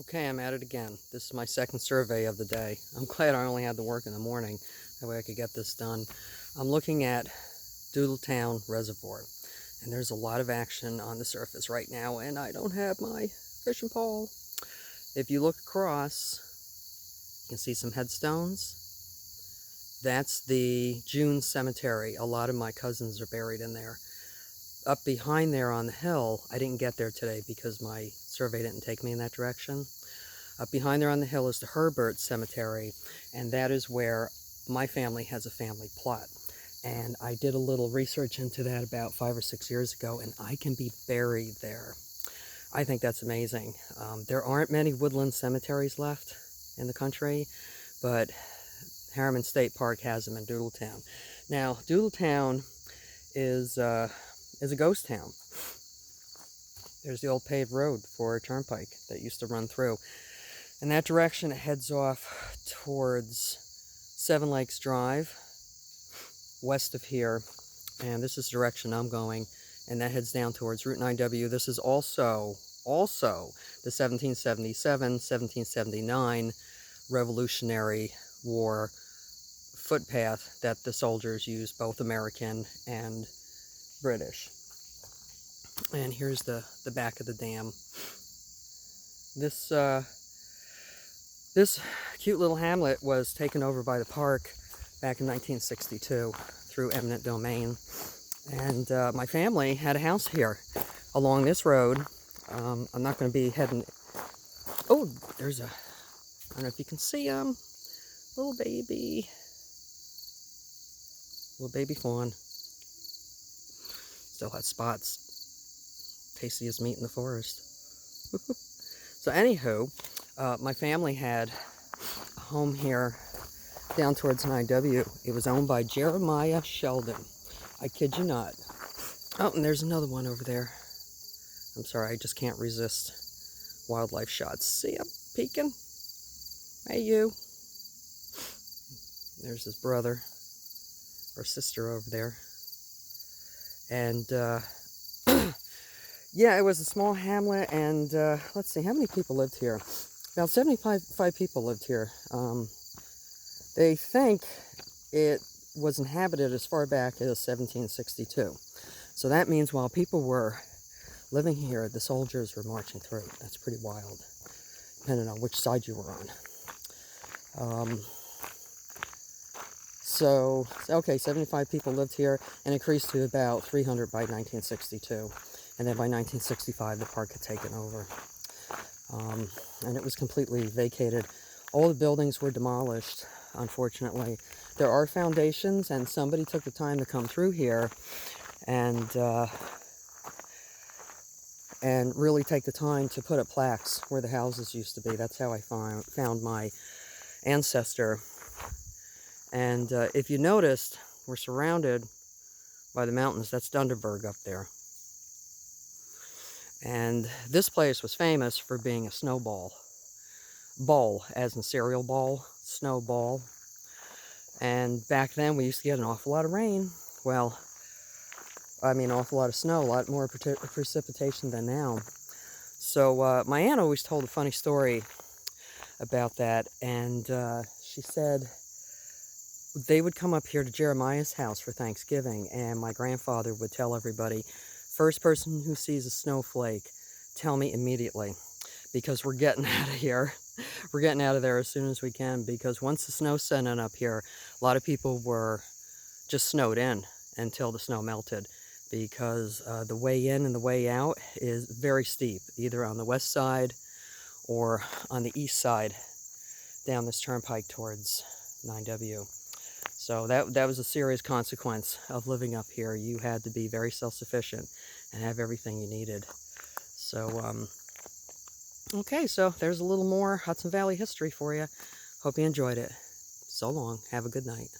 Okay, I'm at it again. This is my second survey of the day. I'm glad I only had to work in the morning. That way I could get this done. I'm looking at Doodletown Reservoir. And there's a lot of action on the surface right now, and I don't have my fishing pole. If you look across, you can see some headstones. That's the June cemetery. A lot of my cousins are buried in there. Up behind there on the hill, I didn't get there today because my survey didn't take me in that direction. Up behind there on the hill is the Herbert Cemetery, and that is where my family has a family plot. And I did a little research into that about 5 or 6 years ago, and I can be buried there. I think that's amazing. There aren't many woodland cemeteries left in the country, but Harriman State Park has them in Doodletown. Now, Doodletown is a ghost town. There's the old paved road for a turnpike that used to run through. In that direction, it heads off towards Seven Lakes Drive, west of here. And this is the direction I'm going. And that heads down towards Route 9W. This is also the 1777-1779 Revolutionary War footpath that the soldiers used, both American and British. And here's the back of the dam. This cute little hamlet was taken over by the park back in 1962 through eminent domain. And my family had a house here along this road. I'm not going to be heading... Oh, there's a... I don't know if you can see him. Little baby fawn. Still has spots. Tastiest meat in the forest. So anywho, my family had a home here down towards 9W. It was owned by Jeremiah Sheldon. I kid you not. Oh, and there's another one over there. I'm sorry, I just can't resist wildlife shots. See him peeking? Hey, you. There's his brother or sister over there. And, yeah, it was a small hamlet, and let's see, how many people lived here? About 75 people lived here. They think it was inhabited as far back as 1762. So that means while people were living here, the soldiers were marching through. That's pretty wild, depending on which side you were on. So, okay, 75 people lived here, and increased to about 300 by 1962. And then by 1965, the park had taken over. And it was completely vacated. All the buildings were demolished, unfortunately. There are foundations, and somebody took the time to come through here and really take the time to put up plaques where the houses used to be. That's how I found my ancestor. And if you noticed, we're surrounded by the mountains. That's Dunderberg up there. And this place was famous for being a snowball. Bowl, as in cereal bowl, snowball. And back then we used to get an awful lot of rain. Well, I mean, an awful lot of snow, a lot more precipitation than now. So my aunt always told a funny story about that. And she said they would come up here to Jeremiah's house for Thanksgiving. And my grandfather would tell everybody, first person who sees a snowflake, tell me immediately, because we're getting out of here. We're getting out of there as soon as we can, because once the snow set in up here, a lot of people were just snowed in until the snow melted, because the way in and the way out is very steep, either on the west side or on the east side down this turnpike towards 9W. So that was a serious consequence of living up here. You had to be very self-sufficient and have everything you needed. So, okay, so there's a little more Hudson Valley history for you. Hope you enjoyed it. So long. Have a good night.